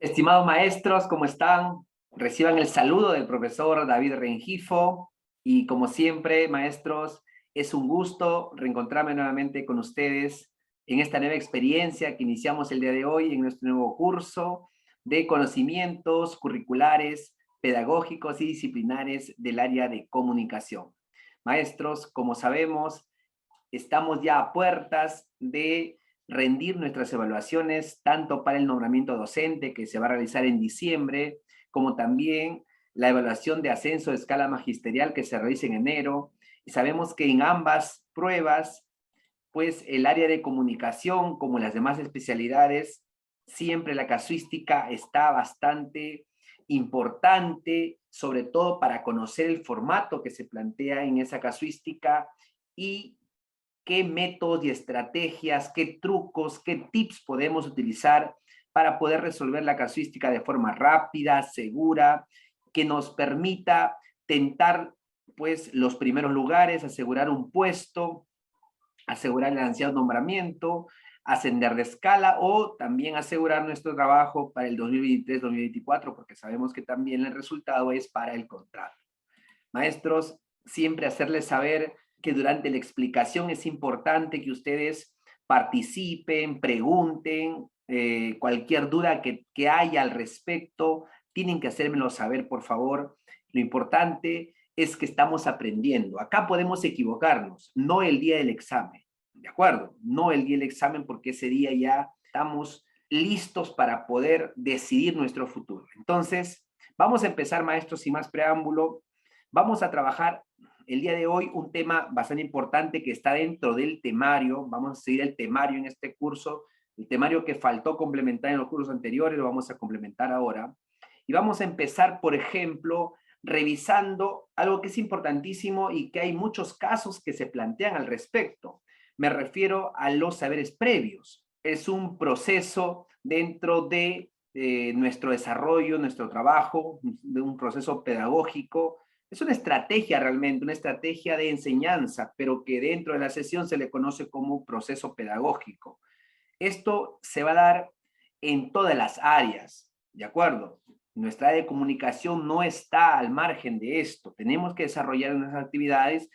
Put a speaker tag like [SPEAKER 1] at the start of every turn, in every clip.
[SPEAKER 1] Estimados maestros, ¿cómo están? Reciban el saludo del profesor David Rengifo y como siempre, maestros, es un gusto reencontrarme nuevamente con ustedes en esta nueva experiencia que iniciamos el día de hoy en nuestro nuevo curso de conocimientos curriculares, pedagógicos y disciplinares del área de comunicación. Maestros, como sabemos, estamos ya a puertas de rendir nuestras evaluaciones, tanto para el nombramiento docente que se va a realizar en diciembre, como también la evaluación de ascenso de escala magisterial que se realiza en enero. Y sabemos que en ambas pruebas, pues el área de comunicación, como las demás especialidades, siempre la casuística está bastante importante, sobre todo para conocer el formato que se plantea en esa casuística y qué métodos y estrategias, qué trucos, qué tips podemos utilizar para poder resolver la casuística de forma rápida, segura, que nos permita tentar pues los primeros lugares, asegurar un puesto, asegurar el ansiado nombramiento, ascender de escala o también asegurar nuestro trabajo para el 2023-2024, porque sabemos que también el resultado es para el contrato. Maestros, siempre hacerles saber que durante la explicación es importante que ustedes participen, pregunten, cualquier duda que haya al respecto, tienen que hacérmelo saber, por favor. Lo importante es que estamos aprendiendo. Acá podemos equivocarnos, no el día del examen, ¿de acuerdo? No el día del examen porque ese día ya estamos listos para poder decidir nuestro futuro. Entonces, vamos a empezar, maestros, sin más preámbulo. Vamos a trabajar el día de hoy un tema bastante importante que está dentro del temario. Vamos a seguir el temario en este curso. El temario que faltó complementar en los cursos anteriores lo vamos a complementar ahora. Y vamos a empezar, por ejemplo, revisando algo que es importantísimo y que hay muchos casos que se plantean al respecto. Me refiero a los saberes previos. Es un proceso dentro de nuestro desarrollo, nuestro trabajo, de un proceso pedagógico. Es una estrategia realmente, una estrategia de enseñanza, pero que dentro de la sesión se le conoce como proceso pedagógico. Esto se va a dar en todas las áreas, ¿de acuerdo? Nuestra área de comunicación no está al margen de esto. Tenemos que desarrollar en nuestras actividades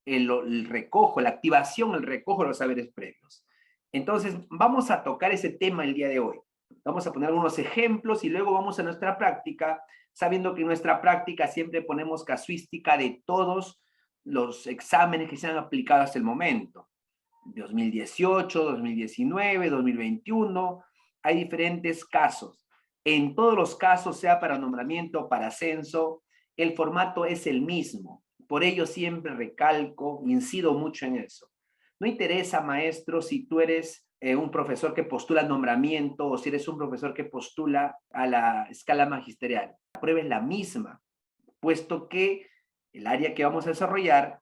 [SPEAKER 1] el recojo, la activación, el recojo de los saberes previos. Entonces, vamos a tocar ese tema el día de hoy. Vamos a poner algunos ejemplos y luego vamos a nuestra práctica, sabiendo que en nuestra práctica siempre ponemos casuística de todos los exámenes que se han aplicado hasta el momento. 2018, 2019, 2021, hay diferentes casos. En todos los casos, sea para nombramiento o para ascenso, el formato es el mismo. Por ello siempre recalco, incido mucho en eso. No interesa, maestro, si tú eres un profesor que postula nombramiento o si eres un profesor que postula a la escala magisterial. La prueba es la misma, puesto que el área que vamos a desarrollar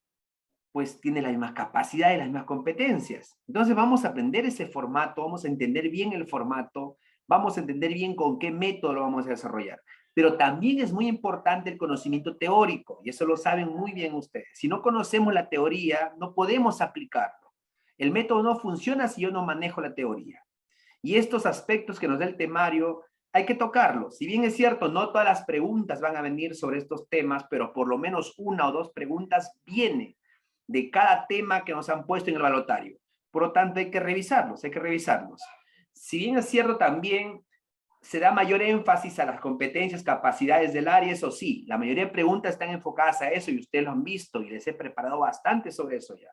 [SPEAKER 1] pues tiene las mismas capacidades, las mismas competencias. Entonces vamos a aprender ese formato, vamos a entender bien el formato, vamos a entender bien con qué método lo vamos a desarrollar. Pero también es muy importante el conocimiento teórico, y eso lo saben muy bien ustedes. Si no conocemos la teoría, no podemos aplicarlo. El método no funciona si yo no manejo la teoría. Y estos aspectos que nos da el temario hay que tocarlos. Si bien es cierto, no todas las preguntas van a venir sobre estos temas, pero por lo menos una o dos preguntas vienen de cada tema que nos han puesto en el balotario. Por lo tanto, hay que revisarlos, hay que revisarlos. Si bien es cierto, también se da mayor énfasis a las competencias, capacidades del área, eso sí, la mayoría de preguntas están enfocadas a eso y ustedes lo han visto y les he preparado bastante sobre eso ya.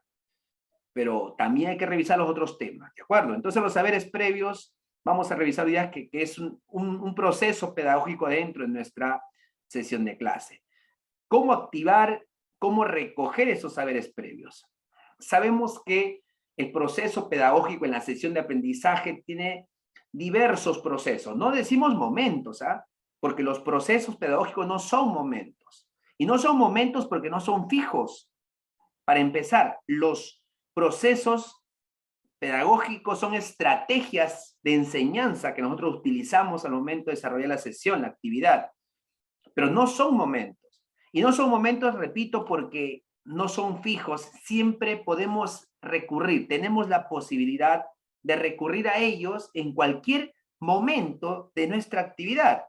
[SPEAKER 1] Pero también hay que revisar los otros temas, ¿de acuerdo? Entonces, los saberes previos, vamos a revisar ya que es un proceso pedagógico dentro de nuestra sesión de clase. ¿Cómo activar, cómo recoger esos saberes previos? Sabemos que el proceso pedagógico en la sesión de aprendizaje tiene diversos procesos. No decimos momentos, ¿ah? Porque los procesos pedagógicos no son momentos. Y no son momentos porque no son fijos. Para empezar, los procesos pedagógicos son estrategias de enseñanza que nosotros utilizamos al momento de desarrollar la sesión, la actividad. Pero no son momentos. Y no son momentos, repito, porque no son fijos. Siempre podemos recurrir. Tenemos la posibilidad de recurrir a ellos en cualquier momento de nuestra actividad.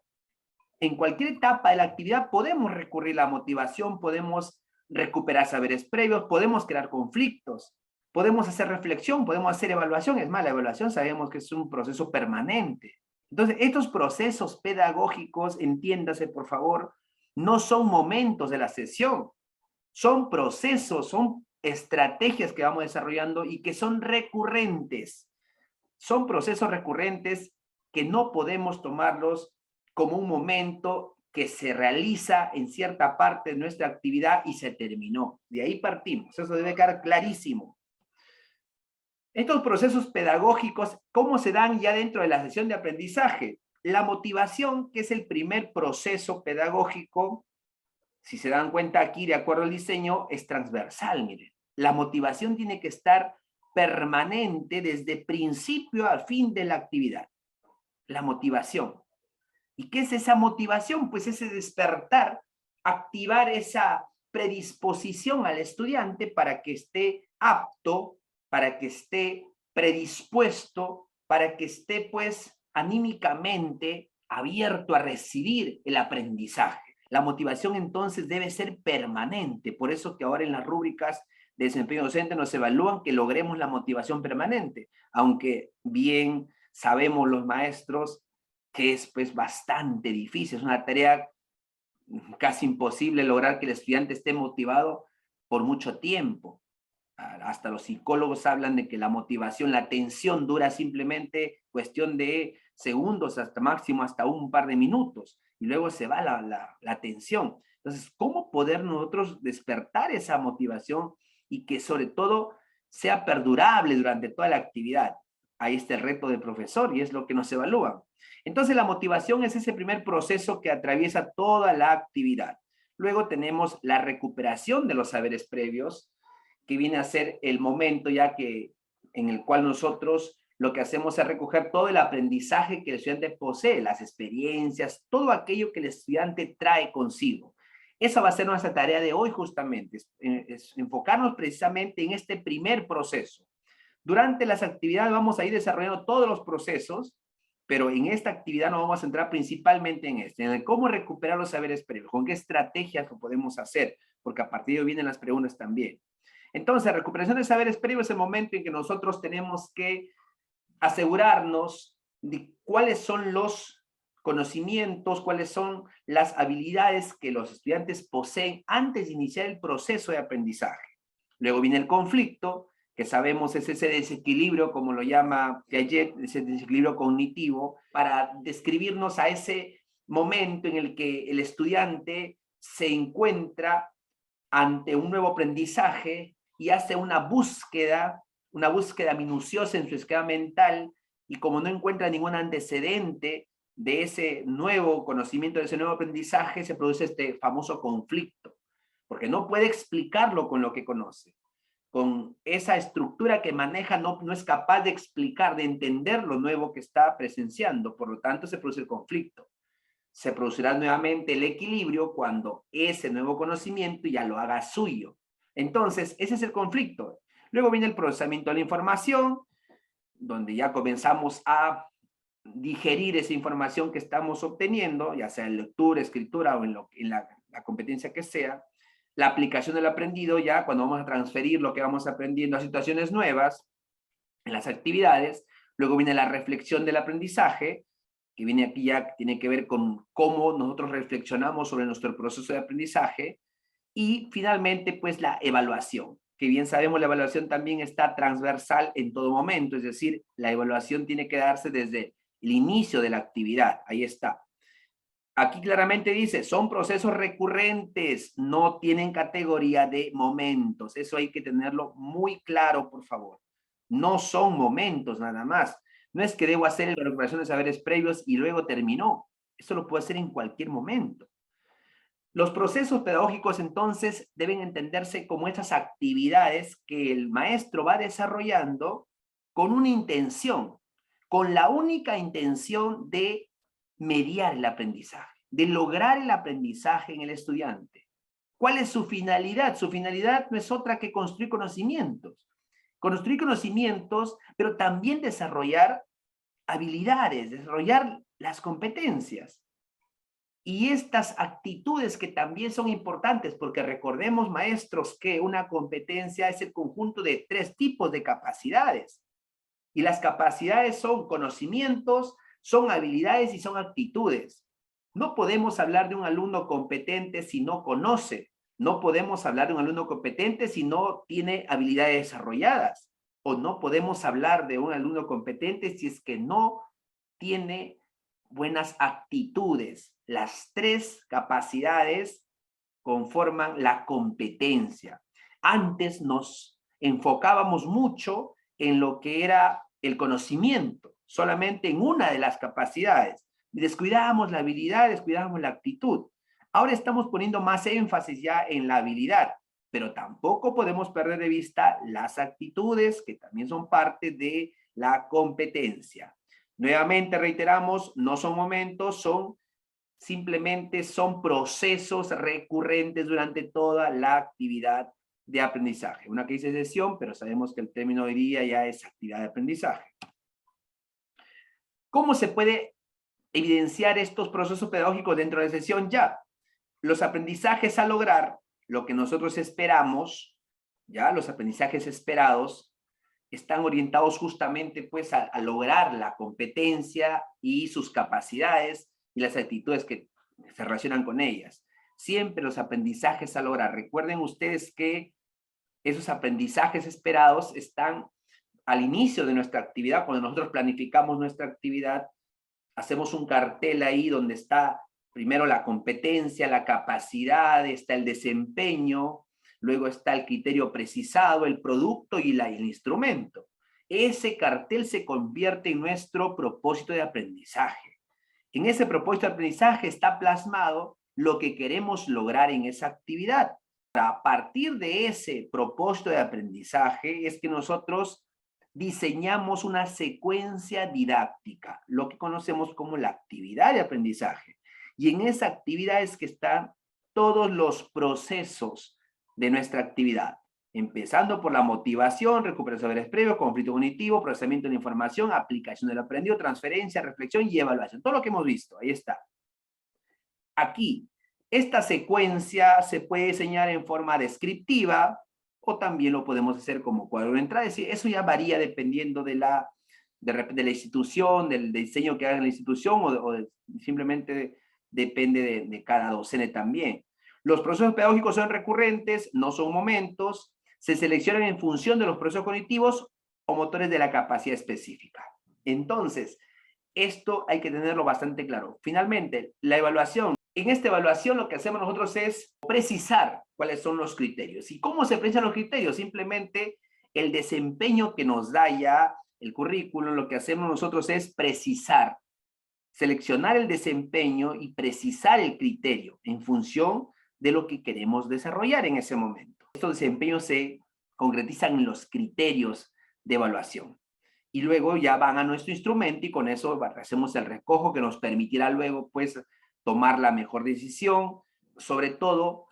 [SPEAKER 1] En cualquier etapa de la actividad podemos recurrir a la motivación, podemos recuperar saberes previos, podemos crear conflictos, podemos hacer reflexión, podemos hacer evaluación. Es más, la evaluación sabemos que es un proceso permanente. Entonces, estos procesos pedagógicos, entiéndase por favor, no son momentos de la sesión, son procesos, son estrategias que vamos desarrollando y que son recurrentes. Son procesos recurrentes que no podemos tomarlos como un momento que se realiza en cierta parte de nuestra actividad y se terminó. De ahí partimos. Eso debe quedar clarísimo. Estos procesos pedagógicos, ¿cómo se dan ya dentro de la sesión de aprendizaje? La motivación, que es el primer proceso pedagógico, si se dan cuenta aquí, de acuerdo al diseño, es transversal, miren. La motivación tiene que estar permanente desde principio a fin de la actividad. La motivación. ¿Y qué es esa motivación? Pues ese despertar, activar esa predisposición al estudiante para que esté apto, para que esté predispuesto, para que esté pues anímicamente abierto a recibir el aprendizaje. La motivación entonces debe ser permanente, por eso que ahora en las rúbricas de desempeño docente nos evalúan que logremos la motivación permanente, aunque bien sabemos los maestros que es pues bastante difícil, es una tarea casi imposible lograr que el estudiante esté motivado por mucho tiempo. Hasta los psicólogos hablan de que la motivación, la atención dura simplemente cuestión de segundos, hasta máximo hasta un par de minutos, y luego se va la atención. Entonces, ¿cómo poder nosotros despertar esa motivación y que sobre todo sea perdurable durante toda la actividad? Ahí está el reto del profesor y es lo que nos evalúa. Entonces, la motivación es ese primer proceso que atraviesa toda la actividad. Luego tenemos la recuperación de los saberes previos, que viene a ser el momento ya que en el cual nosotros lo que hacemos es recoger todo el aprendizaje que el estudiante posee, las experiencias, todo aquello que el estudiante trae consigo. Esa va a ser nuestra tarea de hoy justamente, es enfocarnos precisamente en este primer proceso. Durante las actividades vamos a ir desarrollando todos los procesos, pero en esta actividad nos vamos a centrar principalmente en en el cómo recuperar los saberes previos, con qué estrategias lo podemos hacer, porque a partir de ahí vienen las preguntas también. Entonces, recuperación de saberes previos es el momento en que nosotros tenemos que asegurarnos de cuáles son los conocimientos, cuáles son las habilidades que los estudiantes poseen antes de iniciar el proceso de aprendizaje. Luego viene el conflicto, que sabemos es ese desequilibrio, como lo llama Piaget, ese desequilibrio cognitivo, para describirnos a ese momento en el que el estudiante se encuentra ante un nuevo aprendizaje y hace una búsqueda minuciosa en su esquema mental, y como no encuentra ningún antecedente de ese nuevo conocimiento, de ese nuevo aprendizaje, se produce este famoso conflicto, porque no puede explicarlo con lo que conoce. Con esa estructura que maneja no es capaz de explicar, de entender lo nuevo que está presenciando, por lo tanto se produce el conflicto. Se producirá nuevamente el equilibrio cuando ese nuevo conocimiento ya lo haga suyo. Entonces, ese es el conflicto. Luego viene el procesamiento de la información, donde ya comenzamos a digerir esa información que estamos obteniendo, ya sea en lectura, escritura o en la competencia que sea. La aplicación del aprendido, ya cuando vamos a transferir lo que vamos aprendiendo a situaciones nuevas en las actividades. Luego viene la reflexión del aprendizaje, que viene aquí ya, tiene que ver con cómo nosotros reflexionamos sobre nuestro proceso de aprendizaje. Y finalmente, pues la evaluación, que bien sabemos la evaluación también está transversal en todo momento, es decir, la evaluación tiene que darse desde el inicio de la actividad, ahí está. Aquí claramente dice, son procesos recurrentes, no tienen categoría de momentos, eso hay que tenerlo muy claro, por favor. No son momentos nada más. No es que debo hacer la recuperación de saberes previos y luego terminó. Eso lo puedo hacer en cualquier momento. Los procesos pedagógicos entonces deben entenderse como esas actividades que el maestro va desarrollando con una intención, con la única intención de mediar el aprendizaje, de lograr el aprendizaje en el estudiante. ¿Cuál es su finalidad? Su finalidad no es otra que construir conocimientos. Construir conocimientos, pero también desarrollar habilidades, desarrollar las competencias. Y estas actitudes que también son importantes, porque recordemos, maestros, que una competencia es el conjunto de 3 tipos de capacidades. Y las capacidades son conocimientos, son habilidades y son actitudes. No podemos hablar de un alumno competente si no conoce. No podemos hablar de un alumno competente si no tiene habilidades desarrolladas. O no podemos hablar de un alumno competente si es que no tiene buenas actitudes. Las 3 capacidades conforman la competencia. Antes nos enfocábamos mucho en lo que era el conocimiento, solamente en una de las capacidades. Descuidábamos la habilidad, descuidábamos la actitud. Ahora estamos poniendo más énfasis ya en la habilidad, pero tampoco podemos perder de vista las actitudes, que también son parte de la competencia. Nuevamente reiteramos, no son momentos, simplemente son procesos recurrentes durante toda la actividad de aprendizaje. Una que dice sesión, pero sabemos que el término hoy día ya es actividad de aprendizaje. ¿Cómo se puede evidenciar estos procesos pedagógicos dentro de la sesión? Ya, los aprendizajes a lograr, lo que nosotros esperamos, ya, los aprendizajes esperados, están orientados justamente pues a lograr la competencia y sus capacidades y las actitudes que se relacionan con ellas. Siempre los aprendizajes a lograr. Recuerden ustedes que esos aprendizajes esperados están al inicio de nuestra actividad. Cuando nosotros planificamos nuestra actividad, hacemos un cartel ahí donde está primero la competencia, la capacidad, está el desempeño, luego está el criterio precisado, el producto y el instrumento. Ese cartel se convierte en nuestro propósito de aprendizaje. En ese propósito de aprendizaje está plasmado lo que queremos lograr en esa actividad. A partir de ese propósito de aprendizaje es que nosotros diseñamos una secuencia didáctica, lo que conocemos como la actividad de aprendizaje. Y en esa actividad es que están todos los procesos de nuestra actividad, empezando por la motivación, recuperación de saberes previos, conflicto cognitivo, procesamiento de la información, aplicación del aprendido, transferencia, reflexión y evaluación. Todo lo que hemos visto, ahí está. Aquí, esta secuencia se puede diseñar en forma descriptiva o también lo podemos hacer como cuadro de entrada. Es decir, eso ya varía dependiendo de la institución, del diseño que haga la institución simplemente depende de cada docente también. Los procesos pedagógicos son recurrentes, no son momentos, se seleccionan en función de los procesos cognitivos o motores de la capacidad específica. Entonces, esto hay que tenerlo bastante claro. Finalmente, la evaluación. En esta evaluación lo que hacemos nosotros es precisar cuáles son los criterios. ¿Y cómo se precisan los criterios? Simplemente el desempeño que nos da ya el currículum, lo que hacemos nosotros es precisar, seleccionar el desempeño y precisar el criterio en función de lo que queremos desarrollar en ese momento. Estos desempeños se concretizan en los criterios de evaluación. Y luego ya van a nuestro instrumento y con eso hacemos el recojo que nos permitirá luego pues tomar la mejor decisión, sobre todo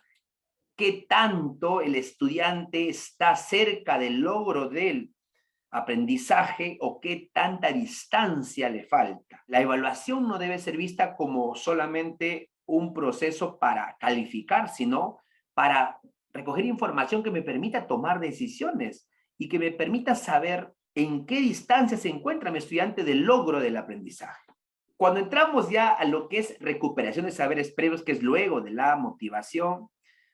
[SPEAKER 1] qué tanto el estudiante está cerca del logro del aprendizaje o qué tanta distancia le falta. La evaluación no debe ser vista como solamente un proceso para calificar, sino para recoger información que me permita tomar decisiones y que me permita saber en qué distancia se encuentra mi estudiante del logro del aprendizaje. Cuando entramos ya a lo que es recuperación de saberes previos, que es luego de la motivación,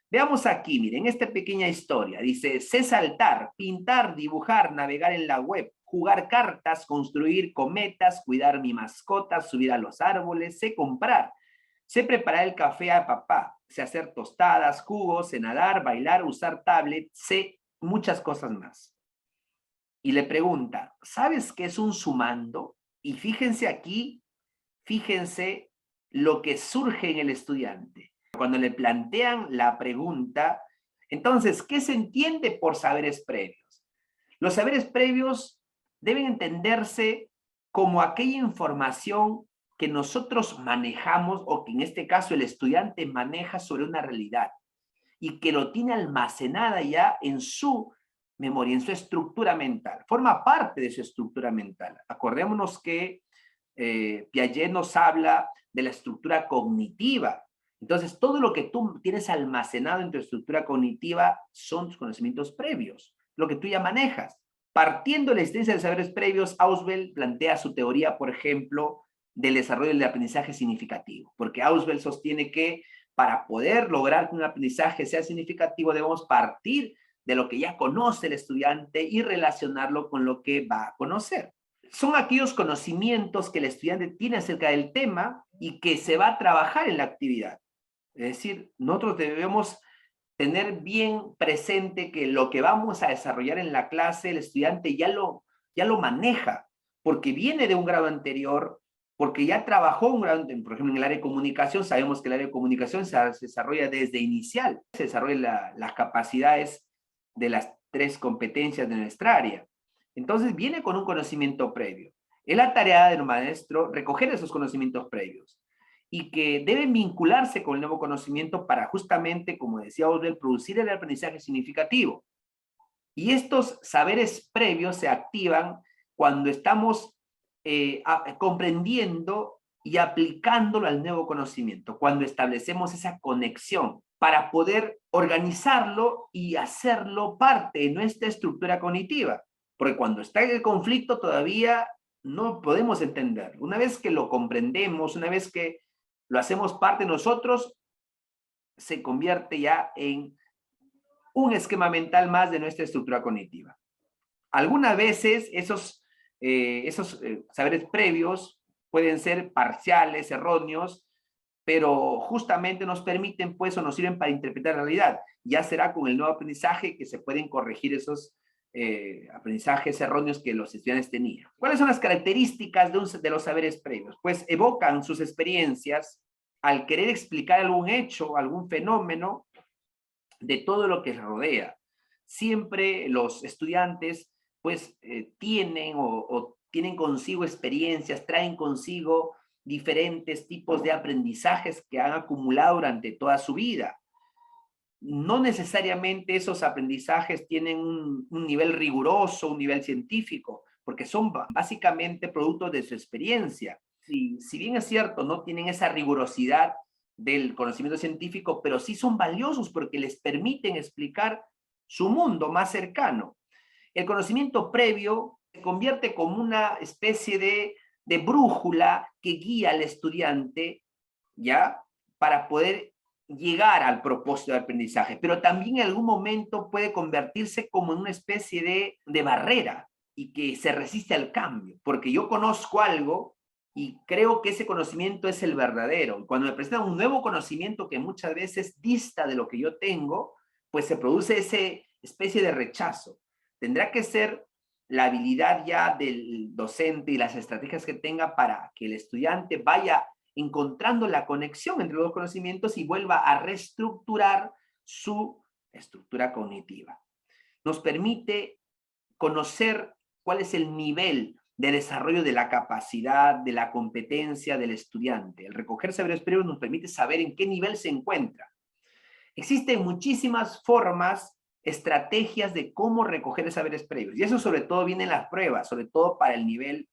[SPEAKER 1] veamos aquí, miren, esta pequeña historia. Dice, sé saltar, pintar, dibujar, navegar en la web, jugar cartas, construir cometas, cuidar mi mascota, subir a los árboles, sé comprar, sé preparar el café a papá, sé hacer tostadas, jugos, sé nadar, bailar, usar tablet, sé muchas cosas más. Y le pregunta, ¿sabes qué es un sumando? Y fíjense aquí, fíjense lo que surge en el estudiante. Cuando le plantean la pregunta, entonces, ¿qué se entiende por saberes previos? Los saberes previos deben entenderse como aquella información que nosotros manejamos o que en este caso el estudiante maneja sobre una realidad y que lo tiene almacenada ya en su memoria, en su estructura mental. Forma parte de su estructura mental. Acordémonos que Piaget nos habla de la estructura cognitiva. Entonces, todo lo que tú tienes almacenado en tu estructura cognitiva son tus conocimientos previos, lo que tú ya manejas. Partiendo de la existencia de saberes previos, Ausubel plantea su teoría, por ejemplo, del desarrollo del aprendizaje significativo, porque Ausubel sostiene que para poder lograr que un aprendizaje sea significativo debemos partir de lo que ya conoce el estudiante y relacionarlo con lo que va a conocer. Son aquellos conocimientos que el estudiante tiene acerca del tema y que se va a trabajar en la actividad. Es decir, nosotros debemos tener bien presente que lo que vamos a desarrollar en la clase, el estudiante ya lo maneja, porque viene de un grado anterior, porque ya trabajó un grado, por ejemplo, en el área de comunicación, sabemos que el área de comunicación se desarrolla desde inicial, se desarrolla las capacidades de las 3 competencias de nuestra área. Entonces viene con un conocimiento previo. Es la tarea del maestro recoger esos conocimientos previos y que deben vincularse con el nuevo conocimiento para justamente, como decía Ausubel, producir el aprendizaje significativo. Y estos saberes previos se activan cuando estamos comprendiendo y aplicándolo al nuevo conocimiento, cuando establecemos esa conexión para poder organizarlo y hacerlo parte de nuestra estructura cognitiva. Porque cuando está en el conflicto todavía no podemos entender. Una vez que lo comprendemos, una vez que lo hacemos parte de nosotros, se convierte ya en un esquema mental más de nuestra estructura cognitiva. Algunas veces esos saberes previos pueden ser parciales, erróneos, pero justamente nos permiten, pues, o nos sirven para interpretar la realidad. Ya será con el nuevo aprendizaje que se pueden corregir esos aprendizajes erróneos que los estudiantes tenían. ¿Cuáles son las características de los saberes previos? Pues evocan sus experiencias al querer explicar algún hecho, algún fenómeno de todo lo que les rodea. Siempre los estudiantes pues tienen o tienen consigo experiencias, traen consigo diferentes tipos de aprendizajes que han acumulado durante toda su vida. No necesariamente esos aprendizajes tienen un nivel riguroso, un nivel científico, porque son básicamente productos de su experiencia. Si bien es cierto, no tienen esa rigurosidad del conocimiento científico, pero sí son valiosos porque les permiten explicar su mundo más cercano. El conocimiento previo se convierte como una especie de brújula que guía al estudiante, ¿ya? Para poder llegar al propósito de aprendizaje, pero también en algún momento puede convertirse como en una especie de barrera y que se resiste al cambio, porque yo conozco algo y creo que ese conocimiento es el verdadero. Y cuando me presentan un nuevo conocimiento que muchas veces dista de lo que yo tengo, pues se produce esa especie de rechazo. Tendrá que ser la habilidad ya del docente y las estrategias que tenga para que el estudiante vaya encontrando la conexión entre los dos conocimientos y vuelva a reestructurar su estructura cognitiva. Nos permite conocer cuál es el nivel de desarrollo de la capacidad, de la competencia del estudiante. El recoger saberes previos nos permite saber en qué nivel se encuentra. Existen muchísimas formas, estrategias de cómo recoger saberes previos. Y eso sobre todo viene en las pruebas, sobre todo para el nivel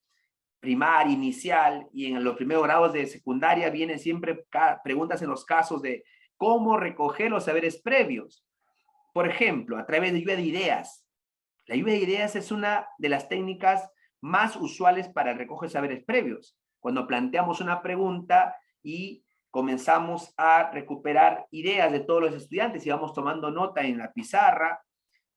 [SPEAKER 1] primaria, inicial, y en los primeros grados de secundaria vienen siempre preguntas en los casos de cómo recoger los saberes previos. Por ejemplo, a través de lluvia de ideas. La lluvia de ideas es una de las técnicas más usuales para el recoger saberes previos. Cuando planteamos una pregunta y comenzamos a recuperar ideas de todos los estudiantes y vamos tomando nota en la pizarra,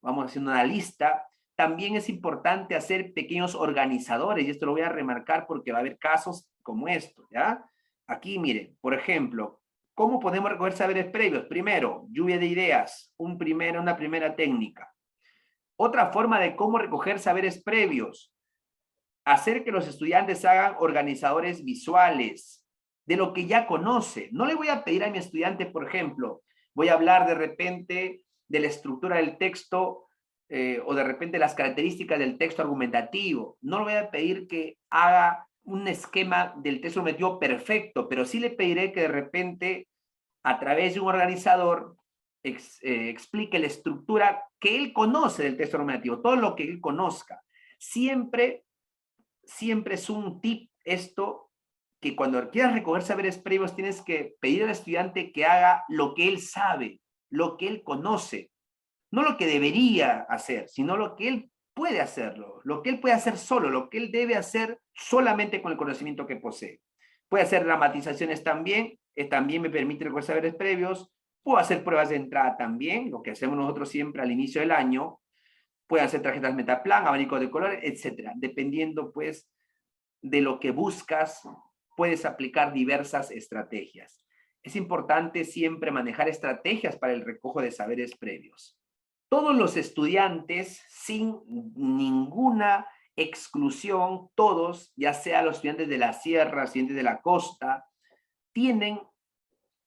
[SPEAKER 1] vamos haciendo una lista. También es importante hacer pequeños organizadores, y esto lo voy a remarcar porque va a haber casos como esto, ¿ya? Aquí, miren, por ejemplo, ¿cómo podemos recoger saberes previos? Primero, lluvia de ideas, una primera técnica. Otra forma de cómo recoger saberes previos, hacer que los estudiantes hagan organizadores visuales de lo que ya conoce. No le voy a pedir a mi estudiante, por ejemplo, voy a hablar de repente de la estructura del texto o de repente las características del texto argumentativo. No le voy a pedir que haga un esquema del texto argumentativo perfecto, pero sí le pediré que de repente a través de un organizador explique la estructura que él conoce del texto argumentativo, todo lo que él conozca. Siempre es un tip esto que cuando quieras recoger saberes previos tienes que pedir al estudiante que haga lo que él sabe, lo que él conoce, no lo que debería hacer, sino lo que él puede hacerlo, lo que él puede hacer solo, lo que él debe hacer solamente con el conocimiento que posee. Puede hacer dramatizaciones también, también me permite recoger saberes previos, puedo hacer pruebas de entrada también, lo que hacemos nosotros siempre al inicio del año, puede hacer tarjetas Metaplan, abanico de colores, etcétera. Dependiendo, pues, de lo que buscas, puedes aplicar diversas estrategias. Es importante siempre manejar estrategias para el recojo de saberes previos. Todos los estudiantes, sin ninguna exclusión, todos, ya sea los estudiantes de la sierra, estudiantes de la costa, tienen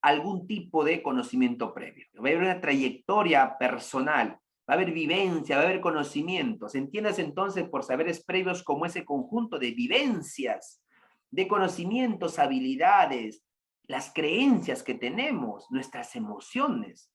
[SPEAKER 1] algún tipo de conocimiento previo. Va a haber una trayectoria personal, va a haber vivencia, va a haber conocimientos. Entiendas entonces por saberes previos como ese conjunto de vivencias, de conocimientos, habilidades, las creencias que tenemos, nuestras emociones,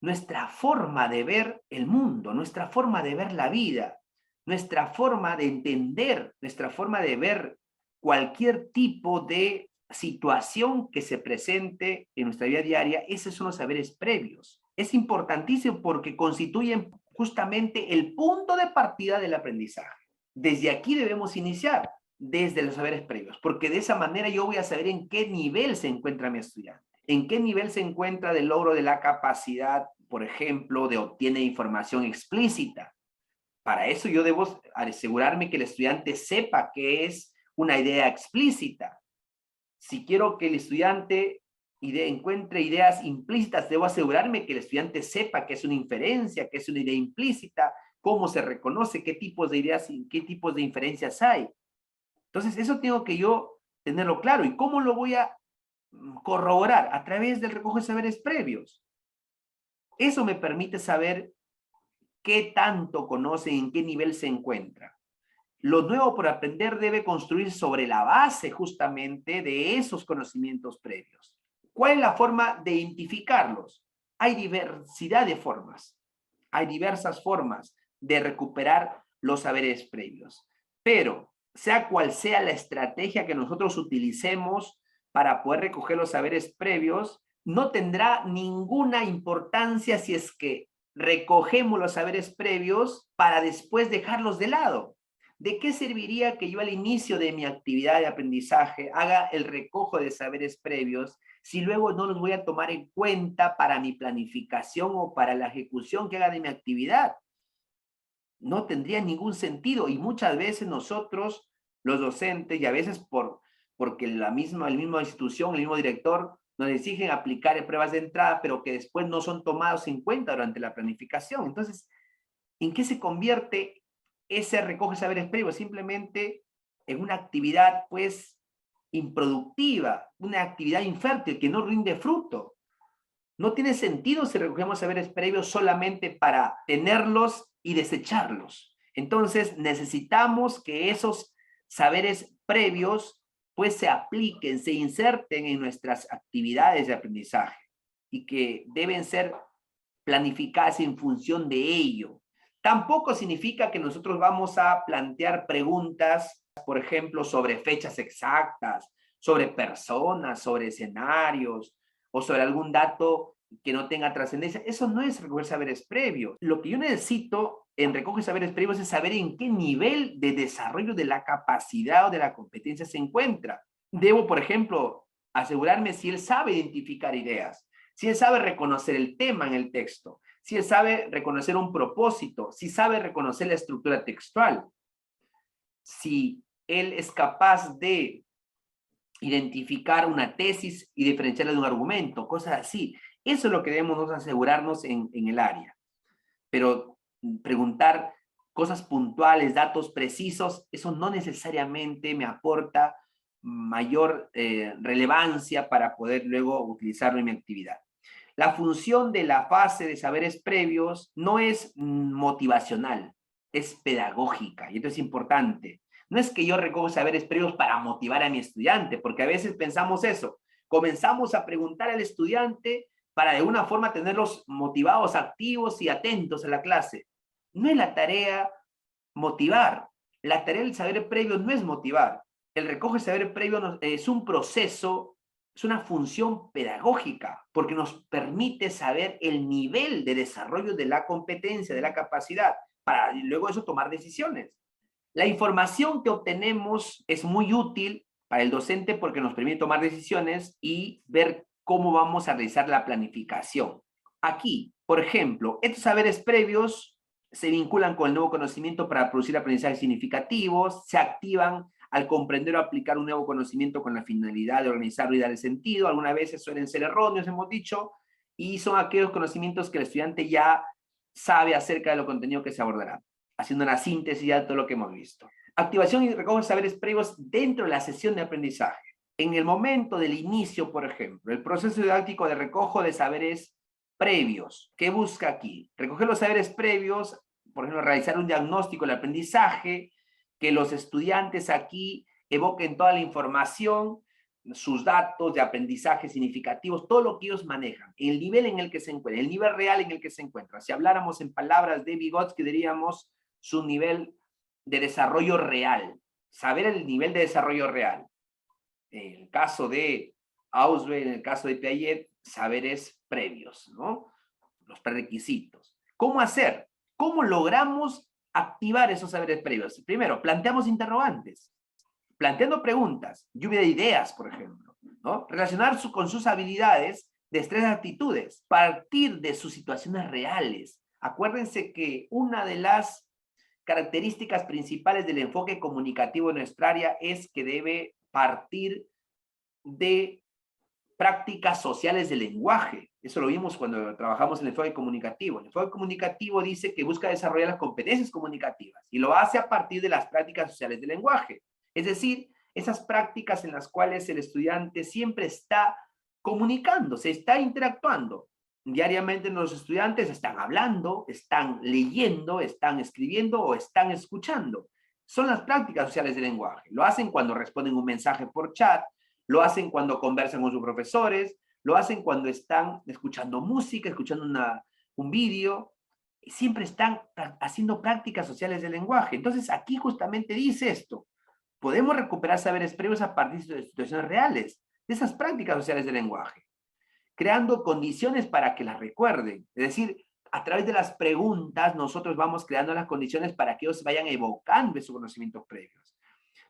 [SPEAKER 1] nuestra forma de ver el mundo, nuestra forma de ver la vida, nuestra forma de entender, nuestra forma de ver cualquier tipo de situación que se presente en nuestra vida diaria. Esos son los saberes previos. Es importantísimo porque constituyen justamente el punto de partida del aprendizaje. Desde aquí debemos iniciar, desde los saberes previos, porque de esa manera yo voy a saber en qué nivel se encuentra mi estudiante, en qué nivel se encuentra del logro de la capacidad, por ejemplo, de obtener información explícita. Para eso yo debo asegurarme que el estudiante sepa qué es una idea explícita. Si quiero que el estudiante encuentre ideas implícitas, debo asegurarme que el estudiante sepa qué es una inferencia, qué es una idea implícita, cómo se reconoce, qué tipos de ideas y qué tipos de inferencias hay. Entonces, eso tengo que yo tenerlo claro. ¿Y cómo lo voy a corroborar? A través del recojo de saberes previos. Eso me permite saber qué tanto conoce y en qué nivel se encuentra. Lo nuevo por aprender debe construir sobre la base justamente de esos conocimientos previos. ¿Cuál es la forma de identificarlos? Hay diversidad de formas. Hay diversas formas de recuperar los saberes previos. Pero, sea cual sea la estrategia que nosotros utilicemos para poder recoger los saberes previos, no tendrá ninguna importancia si es que recogemos los saberes previos para después dejarlos de lado. ¿De qué serviría que yo al inicio de mi actividad de aprendizaje haga el recojo de saberes previos si luego no los voy a tomar en cuenta para mi planificación o para la ejecución que haga de mi actividad? No tendría ningún sentido, y muchas veces nosotros, los docentes, y a veces porque el mismo institución, el mismo director, nos exigen aplicar pruebas de entrada, pero que después no son tomados en cuenta durante la planificación. Entonces, ¿en qué se convierte ese recoge saberes previos? Simplemente en una actividad, pues, improductiva, una actividad infértil que no rinde fruto. No tiene sentido si recogemos saberes previos solamente para tenerlos y desecharlos. Entonces, necesitamos que esos saberes previos, pues, se apliquen, se inserten en nuestras actividades de aprendizaje y que deben ser planificadas en función de ello. Tampoco significa que nosotros vamos a plantear preguntas, por ejemplo, sobre fechas exactas, sobre personas, sobre escenarios o sobre algún dato que no tenga trascendencia. Eso no es recoger saberes previos. Lo que yo necesito en recoger saberes previos es saber en qué nivel de desarrollo de la capacidad o de la competencia se encuentra. Debo, por ejemplo, asegurarme si él sabe identificar ideas, si él sabe reconocer el tema en el texto, si él sabe reconocer un propósito, si sabe reconocer la estructura textual, si él es capaz de identificar una tesis y diferenciarla de un argumento, cosas así. Eso es lo que debemos asegurarnos en el área. Pero preguntar cosas puntuales, datos precisos, eso no necesariamente me aporta mayor relevancia para poder luego utilizarlo en mi actividad. La función de la fase de saberes previos no es motivacional, es pedagógica, y esto es importante. No es que yo recojo saberes previos para motivar a mi estudiante, porque a veces pensamos eso. Comenzamos a preguntar al estudiante para de alguna forma tenerlos motivados, activos y atentos a la clase. No es la tarea motivar. La tarea del saber previo no es motivar. el recoge de saber previo es un proceso, es una función pedagógica, porque nos permite saber el nivel de desarrollo de la competencia, de la capacidad, para luego eso tomar decisiones. La información que obtenemos es muy útil para el docente porque nos permite tomar decisiones y ver cómo vamos a realizar la planificación. Aquí, por ejemplo, estos saberes previos se vinculan con el nuevo conocimiento para producir aprendizajes significativos, se activan al comprender o aplicar un nuevo conocimiento con la finalidad de organizarlo y darle sentido. Algunas veces suelen ser erróneos, hemos dicho, y son aquellos conocimientos que el estudiante ya sabe acerca de lo contenido que se abordará, haciendo una síntesis de todo lo que hemos visto. Activación y recoge saberes previos dentro de la sesión de aprendizaje. En el momento del inicio, por ejemplo, el proceso didáctico de recojo de saberes previos. ¿Qué busca aquí? Recoger los saberes previos, por ejemplo, realizar un diagnóstico del aprendizaje, que los estudiantes aquí evoquen toda la información, sus datos de aprendizaje significativos, todo lo que ellos manejan, el nivel en el que se encuentran, el nivel real en el que se encuentran. Si habláramos en palabras de Vygotsky, diríamos su nivel de desarrollo real, saber el nivel de desarrollo real. En el caso de Ausubel, en el caso de Piaget, saberes previos, ¿no? Los prerequisitos. ¿Cómo hacer? ¿Cómo logramos activar esos saberes previos? Primero, planteamos interrogantes, planteando preguntas, lluvia de ideas, por ejemplo, ¿no? Relacionar con sus habilidades, destrezas, actitudes, partir de sus situaciones reales. Acuérdense que una de las características principales del enfoque comunicativo en nuestra área es que debe partir de prácticas sociales del lenguaje. Eso lo vimos cuando trabajamos en el enfoque comunicativo. El enfoque comunicativo dice que busca desarrollar las competencias comunicativas y lo hace a partir de las prácticas sociales del lenguaje. Es decir, esas prácticas en las cuales el estudiante siempre está comunicándose, está interactuando. Diariamente los estudiantes están hablando, están leyendo, están escribiendo o están escuchando. Son las prácticas sociales del lenguaje. Lo hacen cuando responden un mensaje por chat, lo hacen cuando conversan con sus profesores, lo hacen cuando están escuchando música, escuchando un vídeo, siempre están haciendo prácticas sociales del lenguaje. Entonces aquí justamente dice esto, podemos recuperar saberes previos a partir de situaciones reales, de esas prácticas sociales del lenguaje, creando condiciones para que las recuerden. Es decir, a través de las preguntas nosotros vamos creando las condiciones para que ellos vayan evocando esos conocimientos previos.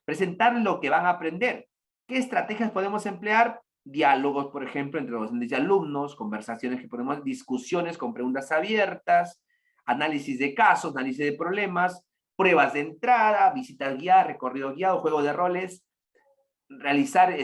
[SPEAKER 1] Presentar lo que van a aprender. ¿Qué estrategias podemos emplear? Diálogos, por ejemplo, entre docentes y alumnos, conversaciones que podemos, discusiones con preguntas abiertas, análisis de casos, análisis de problemas, pruebas de entrada, visitas guiadas, recorrido guiado, juego de roles, realizar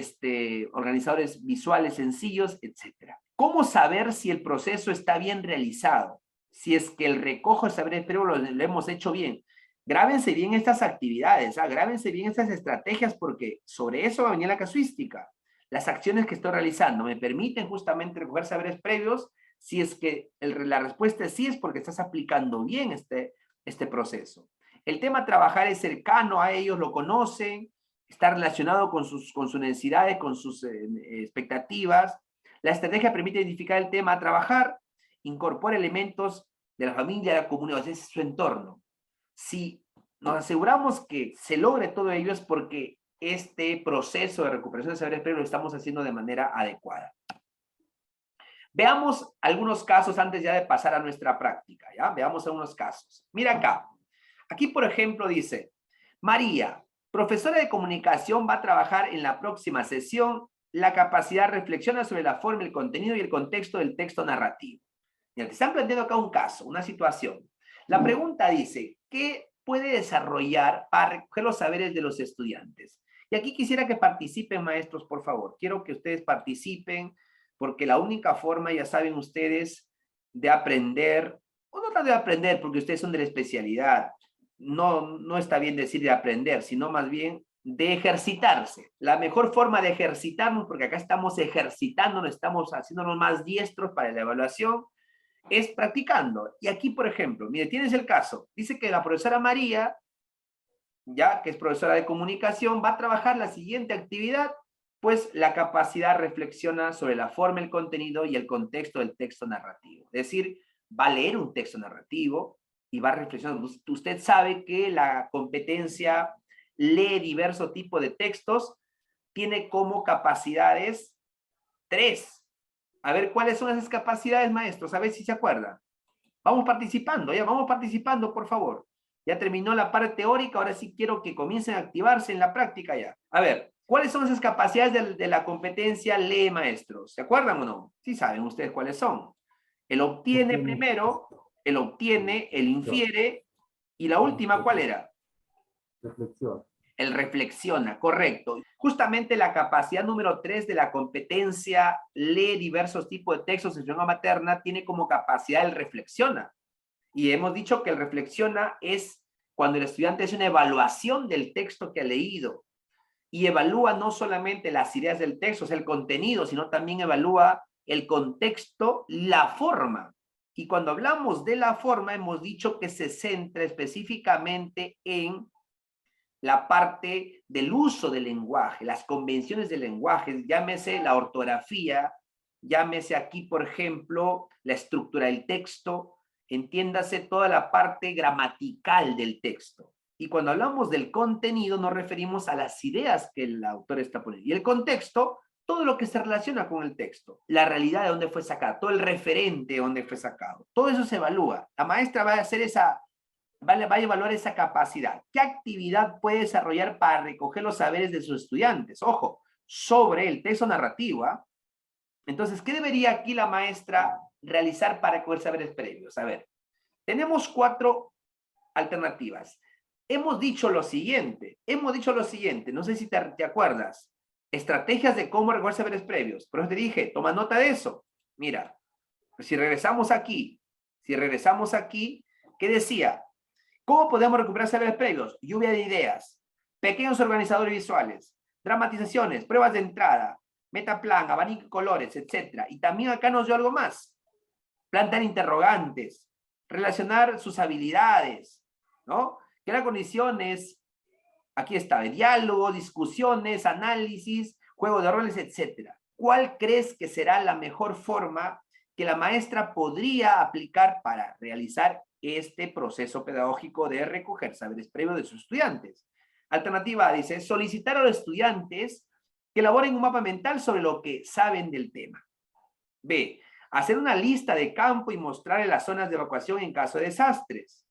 [SPEAKER 1] organizadores visuales sencillos, etc. ¿Cómo saber si el proceso está bien realizado? Si es que el recojo de saberes previos lo hemos hecho bien. Grábense bien estas actividades, grábense bien estas estrategias porque sobre eso va a venir la casuística. Las acciones que estoy realizando me permiten justamente recoger saberes previos. Si es que la respuesta es sí, es porque estás aplicando bien este proceso. El tema a trabajar es cercano a ellos, lo conocen, está relacionado con sus necesidades, con sus expectativas. La estrategia permite identificar el tema a trabajar, incorpora elementos de la familia, de la comunidad, ese es su entorno. Si nos aseguramos que se logre todo ello es porque este proceso de recuperación de saberes previos lo estamos haciendo de manera adecuada. Veamos algunos casos antes ya de pasar a nuestra práctica, ¿ya? Veamos algunos casos. Mira acá. Aquí, por ejemplo, dice, María, profesora de comunicación, va a trabajar en la próxima sesión la capacidad reflexiona sobre la forma, el contenido y el contexto del texto narrativo. Y te están planteando acá un caso, una situación. La pregunta dice, ¿qué puede desarrollar para recoger los saberes de los estudiantes? Y aquí quisiera que participen, maestros, por favor. Quiero que ustedes participen, porque la única forma, ya saben ustedes, de aprender, o no de aprender, porque ustedes son de la especialidad, no está bien decir de aprender, sino más bien de ejercitarse. La mejor forma de ejercitarnos, porque acá estamos ejercitándonos, estamos haciéndonos más diestros para la evaluación, es practicando. Y aquí, por ejemplo, mire, tienes el caso. Dice que la profesora María, ya que es profesora de comunicación, va a trabajar la siguiente actividad, pues la capacidad reflexiona sobre la forma, el contenido y el contexto del texto narrativo. Es decir, va a leer un texto narrativo y va a reflexionar. Usted sabe que la competencia lee diversos tipos de textos, tiene como capacidades 3. A ver, ¿cuáles son esas capacidades, maestros? A ver si se acuerdan. Vamos participando, ya, vamos participando, por favor. Ya terminó la parte teórica, ahora sí quiero que comiencen a activarse en la práctica ya. A ver, ¿cuáles son esas capacidades de la competencia lee, maestros? ¿Se acuerdan o no? Sí saben ustedes cuáles son. El obtiene primero, el obtiene, el infiere, y la última, ¿cuál era?
[SPEAKER 2] Reflexión.
[SPEAKER 1] El reflexiona, correcto. Justamente la capacidad número 3 de la competencia lee diversos tipos de textos en su lengua materna tiene como capacidad el reflexiona. Y hemos dicho que el reflexiona es cuando el estudiante hace una evaluación del texto que ha leído y evalúa no solamente las ideas del texto, o sea, el contenido, sino también evalúa el contexto, la forma. Y cuando hablamos de la forma, hemos dicho que se centra específicamente en la parte del uso del lenguaje, las convenciones del lenguaje, llámese la ortografía, llámese aquí, por ejemplo, la estructura del texto, entiéndase toda la parte gramatical del texto. Y cuando hablamos del contenido nos referimos a las ideas que el autor está poniendo. Y el contexto, todo lo que se relaciona con el texto, la realidad de dónde fue sacado, todo el referente de dónde fue sacado, todo eso se evalúa. La maestra va a hacer va a evaluar esa capacidad. ¿Qué actividad puede desarrollar para recoger los saberes de sus estudiantes? Ojo, sobre el texto narrativo. Entonces, ¿qué debería aquí la maestra realizar para recoger saberes previos? A ver, tenemos 4 alternativas. Hemos dicho lo siguiente, no sé si te acuerdas, estrategias de cómo recoger saberes previos. Pero te dije, toma nota de eso. Mira, si regresamos aquí, ¿qué decía? ¿Cómo podemos recuperar saberes previos? Lluvia de ideas, pequeños organizadores visuales, dramatizaciones, pruebas de entrada, metaplan, abanico de colores, etc. Y también acá nos dio algo más. Plantear interrogantes, relacionar sus habilidades, ¿no? Que la condición es, aquí está, de diálogo, discusiones, análisis, juego de roles, etc. ¿Cuál crees que será la mejor forma que la maestra podría aplicar para realizar este proceso pedagógico de recoger saberes previos de sus estudiantes? Alternativa A dice, solicitar a los estudiantes que elaboren un mapa mental sobre lo que saben del tema. B, hacer una lista de campo y mostrarle las zonas de evacuación en caso de desastres.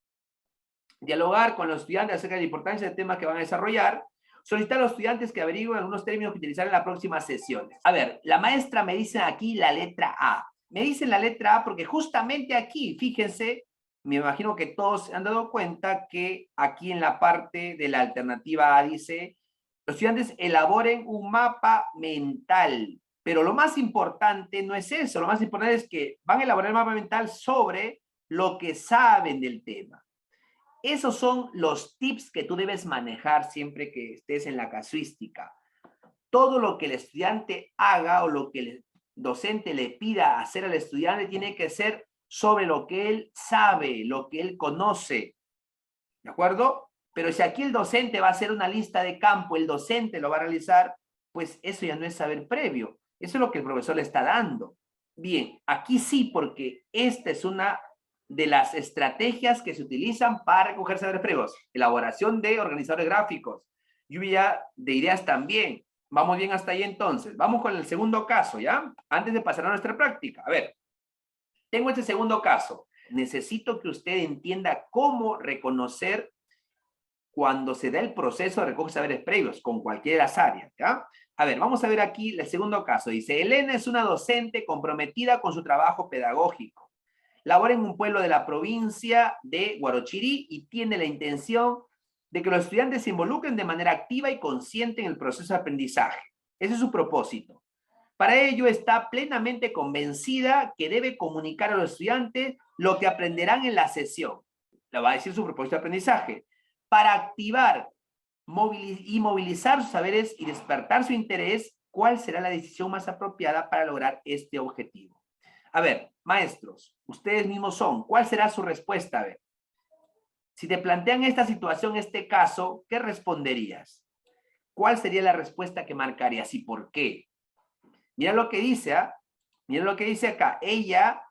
[SPEAKER 1] Dialogar con los estudiantes acerca de la importancia del tema que van a desarrollar. Solicitar a los estudiantes que averigüen algunos términos que utilizar en las próximas sesiones. A ver, la maestra me dice aquí la letra A. Me dicen la letra A porque justamente aquí, fíjense, me imagino que todos se han dado cuenta que aquí en la parte de la alternativa A dice, los estudiantes elaboren un mapa mental. Pero lo más importante no es eso, lo más importante es que van a elaborar un mapa mental sobre lo que saben del tema. Esos son los tips que tú debes manejar siempre que estés en la casuística. Todo lo que el estudiante haga o lo que el docente le pida hacer al estudiante tiene que ser sobre lo que él sabe, lo que él conoce. ¿De acuerdo? Pero si aquí el docente va a hacer una lista de campo, el docente lo va a realizar, pues eso ya no es saber previo. Eso es lo que el profesor le está dando. Bien, aquí sí, porque esta es una de las estrategias que se utilizan para recoger saberes previos. Elaboración de organizadores gráficos, lluvia de ideas también. Vamos bien hasta ahí entonces. Vamos con el segundo caso, ¿ya? Antes de pasar a nuestra práctica. A ver, tengo este segundo caso. Necesito que usted entienda cómo reconocer cuando se da el proceso de recoger saberes previos con cualquiera de las áreas, ¿ya? A ver, vamos a ver aquí el segundo caso. Dice, Elena es una docente comprometida con su trabajo pedagógico. Labora en un pueblo de la provincia de Huarochirí y tiene la intención de que los estudiantes se involucren de manera activa y consciente en el proceso de aprendizaje. Ese es su propósito. Para ello está plenamente convencida que debe comunicar a los estudiantes lo que aprenderán en la sesión. Le va a decir su propósito de aprendizaje. Para activar y movilizar sus saberes y despertar su interés, ¿cuál será la decisión más apropiada para lograr este objetivo? A ver, maestros, ustedes mismos son. ¿Cuál será su respuesta? A ver, si te plantean esta situación, este caso, ¿qué responderías? ¿Cuál sería la respuesta que marcarías y por qué? Mira lo que dice, ¿ah? Mira lo que dice acá. Ella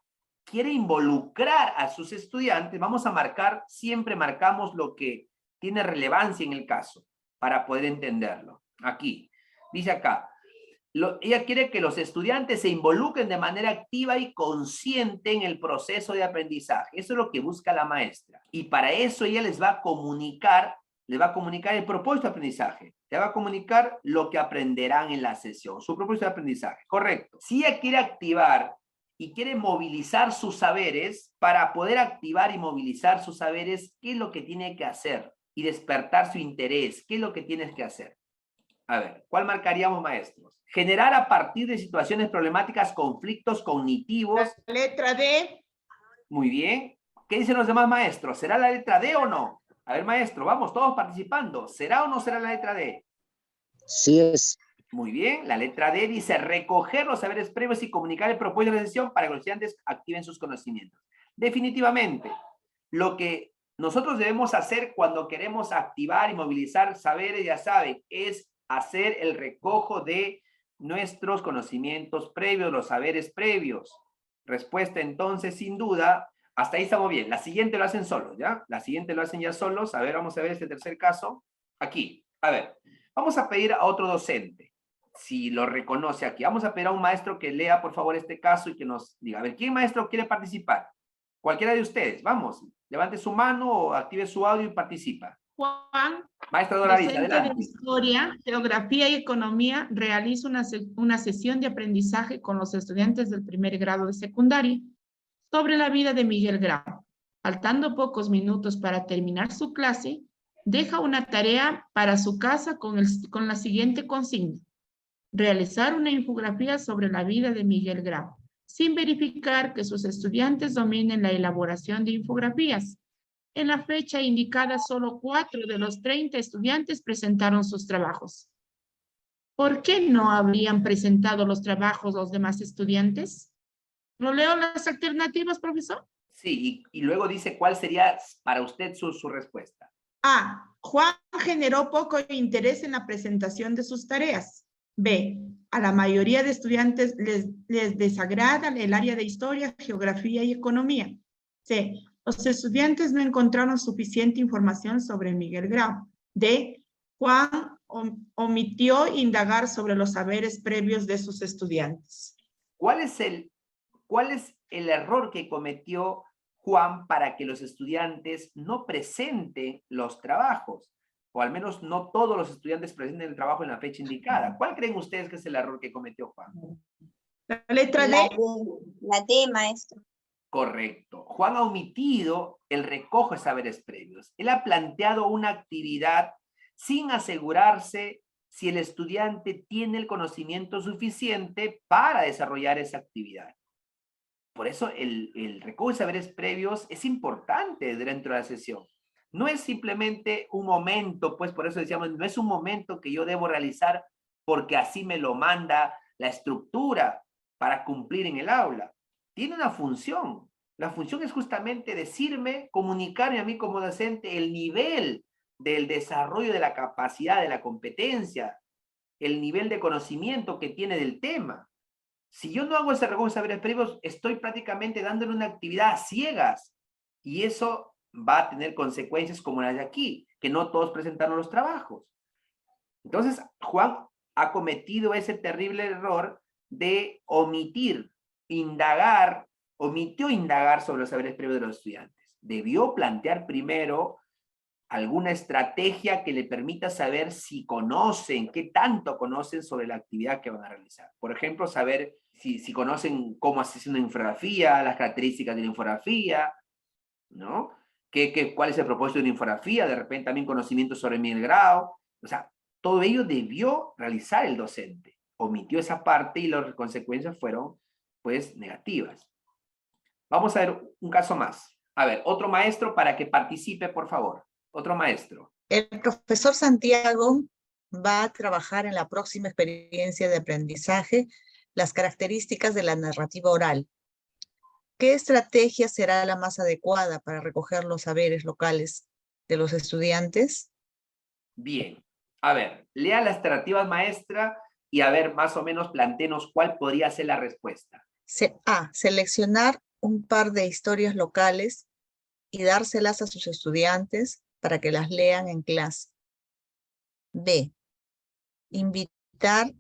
[SPEAKER 1] quiere involucrar a sus estudiantes. Vamos a marcar, siempre marcamos lo que tiene relevancia en el caso. para poder entenderlo. Aquí, dice acá, ella quiere que los estudiantes se involucren de manera activa y consciente en el proceso de aprendizaje. Eso es lo que busca la maestra. Y para eso ella les va a comunicar el propósito de aprendizaje. Le va a comunicar lo que aprenderán en la sesión, su propósito de aprendizaje. Correcto. Si ella quiere activar y quiere movilizar sus saberes, para poder activar y movilizar sus saberes, ¿qué es lo que tiene que hacer? Y despertar su interés. ¿Qué es lo que tienes que hacer? A ver, ¿cuál marcaríamos, maestros? Generar a partir de situaciones problemáticas conflictos cognitivos.
[SPEAKER 3] La letra D.
[SPEAKER 1] Muy bien. ¿Qué dicen los demás maestros? ¿Será la letra D o no? A ver, maestro, vamos, todos participando. ¿Será o no será la letra D?
[SPEAKER 4] Sí es.
[SPEAKER 1] Muy bien. La letra D dice recoger los saberes previos y comunicar el propósito de la sesión para que los estudiantes activen sus conocimientos. Definitivamente, lo que nosotros debemos hacer cuando queremos activar y movilizar saberes, ya saben, es hacer el recojo de nuestros conocimientos previos, los saberes previos. Respuesta entonces, sin duda, hasta ahí estamos bien. La siguiente lo hacen solos, ¿ya? La siguiente lo hacen ya solos. A ver, vamos a ver este tercer caso. Aquí, a ver, vamos a pedir a otro docente, si lo reconoce aquí. Vamos a pedir a un maestro que lea, por favor, este caso y que nos diga. A ver, ¿quién maestro quiere participar? Cualquiera de ustedes, vamos, levante su mano o active su audio y participa.
[SPEAKER 3] Juan,
[SPEAKER 1] Maestra Doraliza,
[SPEAKER 3] docente
[SPEAKER 1] adelante.
[SPEAKER 3] de Historia, Geografía y Economía, realiza una sesión de aprendizaje con los estudiantes del primer grado de secundaria sobre la vida de Miguel Grau. Faltando pocos minutos para terminar su clase, deja una tarea para su casa con la siguiente consigna: realizar una infografía sobre la vida de Miguel Grau, sin verificar que sus estudiantes dominen la elaboración de infografías. En la fecha indicada, solo 4 de los 30 estudiantes presentaron sus trabajos. ¿Por qué no habrían presentado los trabajos los demás estudiantes? ¿Lo leo las alternativas, profesor?
[SPEAKER 1] Sí, y luego dice cuál sería para usted su respuesta.
[SPEAKER 3] A. Juan generó poco interés en la presentación de sus tareas. B. A la mayoría de estudiantes les desagrada el área de historia, geografía y economía. C. Los estudiantes no encontraron suficiente información sobre Miguel Grau. D. Juan omitió indagar sobre los saberes previos de sus estudiantes.
[SPEAKER 1] ¿Cuál es el error que cometió Juan para que los estudiantes no presenten los trabajos? O al menos no todos los estudiantes presenten el trabajo en la fecha indicada. ¿Cuál creen ustedes que es el error que cometió Juan?
[SPEAKER 3] La letra D.
[SPEAKER 5] La D, maestro.
[SPEAKER 1] Correcto. Juan ha omitido el recojo de saberes previos. Él ha planteado una actividad sin asegurarse si el estudiante tiene el conocimiento suficiente para desarrollar esa actividad. Por eso el recojo de saberes previos es importante dentro de la sesión. No es simplemente un momento, pues por eso decíamos, no es un momento que yo debo realizar porque así me lo manda la estructura para cumplir en el aula. Tiene una función. La función es justamente decirme, comunicarme a mí como docente el nivel del desarrollo de la capacidad, de la competencia, el nivel de conocimiento que tiene del tema. Si yo no hago ese recojo de saberes previos, estoy prácticamente dándole una actividad a ciegas. Y eso va a tener consecuencias como las de aquí, que no todos presentaron los trabajos. Entonces, Juan ha cometido ese terrible error de omitió indagar sobre los saberes previos de los estudiantes. Debió plantear primero alguna estrategia que le permita saber si conocen, qué tanto conocen sobre la actividad que van a realizar. Por ejemplo, saber si conocen cómo hacer una infografía, las características de la infografía, ¿no? ¿Cuál es el propósito de una infografía? De repente también conocimientos sobre Miguel Grau. O sea, todo ello debió realizar el docente. Omitió esa parte y las consecuencias fueron, pues, negativas. Vamos a ver un caso más. A ver, otro maestro para que participe, por favor. Otro maestro.
[SPEAKER 6] El profesor Santiago va a trabajar en la próxima experiencia de aprendizaje las características de la narrativa oral. ¿Qué estrategia será la más adecuada para recoger los saberes locales de los estudiantes?
[SPEAKER 1] Bien. A ver, lea las alternativas, maestra, y a ver, más o menos, plantéenos cuál podría ser la respuesta.
[SPEAKER 6] A. Seleccionar un par de historias locales y dárselas a sus estudiantes para que las lean en clase. B, invitar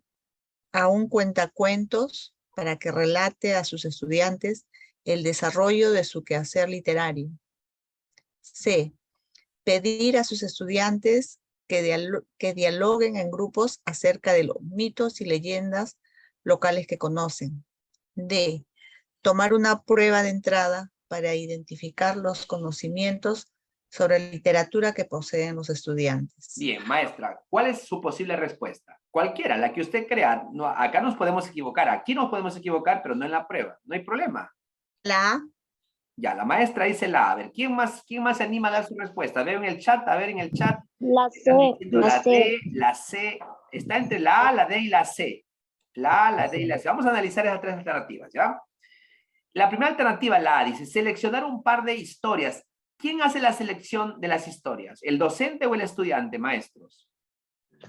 [SPEAKER 6] a un cuentacuentos para que relate a sus estudiantes el desarrollo de su quehacer literario. C, pedir a sus estudiantes que dialoguen en grupos acerca de los mitos y leyendas locales que conocen. D, tomar una prueba de entrada para identificar los conocimientos sobre literatura que poseen los estudiantes.
[SPEAKER 1] Bien, maestra, ¿cuál es su posible respuesta? Cualquiera, la que usted crea. No, acá nos podemos equivocar, aquí nos podemos equivocar, pero no en la prueba. No hay problema.
[SPEAKER 6] La A.
[SPEAKER 1] Ya, la maestra dice la A. A ver, ¿quién más se anima a dar su respuesta? Veo en el chat, a ver en el chat.
[SPEAKER 5] La
[SPEAKER 1] Están
[SPEAKER 5] C,
[SPEAKER 1] diciendo
[SPEAKER 5] la
[SPEAKER 1] la
[SPEAKER 5] C.
[SPEAKER 1] D, la C. Está entre la A, la D y la C. La A, la D y la C. Vamos a analizar esas tres alternativas, ¿ya? La primera alternativa, la A, dice seleccionar un par de historias. ¿Quién hace la selección de las historias? ¿El docente o el estudiante, maestros?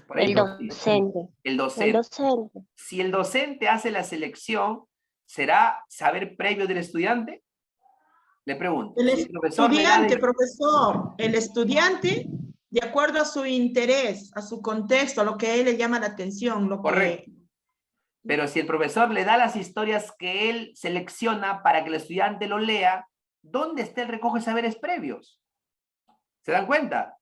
[SPEAKER 1] Por ahí
[SPEAKER 5] El
[SPEAKER 1] nos dice.
[SPEAKER 5] docente.
[SPEAKER 1] El docente.
[SPEAKER 5] El docente.
[SPEAKER 1] Si el docente hace la selección, ¿será saber previo del estudiante? Le pregunto.
[SPEAKER 3] El
[SPEAKER 1] Si el profesor le da
[SPEAKER 3] estudiante, profesor, el estudiante, de acuerdo a su interés, a su contexto, a lo que a él le llama la atención, lo
[SPEAKER 1] Correcto.
[SPEAKER 3] que...
[SPEAKER 1] Pero si el profesor le da las historias que él selecciona para que el estudiante lo lea, ¿dónde está el recoge saberes previos? ¿Se dan cuenta?